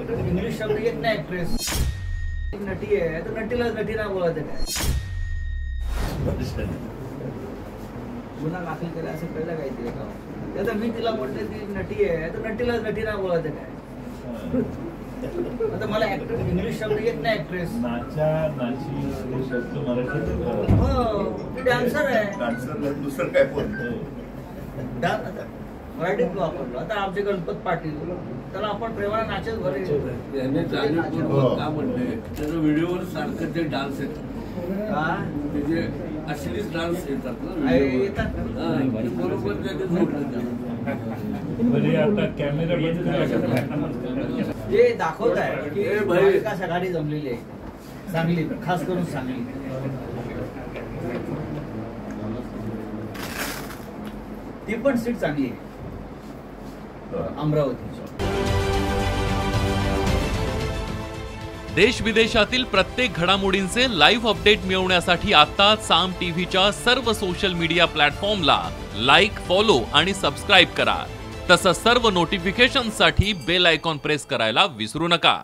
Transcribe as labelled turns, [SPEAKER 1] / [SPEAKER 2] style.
[SPEAKER 1] Actor English शब्द येत नाही. ऍक्ट्रेस नटी आहे तर नटीला नटी ना बोलायचं काय? गुन्हा दाखल केला असं कळलं काहीतरी का? त्याचा मी तिला म्हटलं ती नटी आहे तर नटीला नटी ना बोलायचं काय? आता मला ऍक्टर इंग्लिश शब्द येत नाही. ऍक्ट्रेस
[SPEAKER 2] नाचा नाची शब्द मराठीत
[SPEAKER 1] हो ती डान्सर आहे.
[SPEAKER 3] डान्सरला दुसरं काय बोलतो?
[SPEAKER 1] मराठीत वापरलो. आता आमचे गणपत पाटील त्याला आपण प्रेमाला नाचच भरे
[SPEAKER 4] त्याने जाणीवपूर्वक का म्हणले त्याच्या व्हिडिओवर सारखं ते डान्स येतात. त्याचे अश्लील डान्स येतात ना
[SPEAKER 1] येतात.
[SPEAKER 4] बरोबर त्याने जोडलं त्याला.
[SPEAKER 2] आता कॅमेरा
[SPEAKER 1] जे दाखवत आहे की महाविकास आघाडी जमलेली आहे सांगली, खास करून सांगली. ती पण सीट चांगली आहे अमरावतीची.
[SPEAKER 5] देश विदेशातील प्रत्येक घडामोडींचे लाईव्ह अपडेट मिळवण्यासाठी आता साम टीव्हीच्या सर्व सोशल मीडिया प्लॅटफॉर्मला लाईक, फॉलो आणि सबस्क्राईब करा. तसंच सर्व नोटिफिकेशनसाठी बेल आयकॉन प्रेस करायला विसरू नका.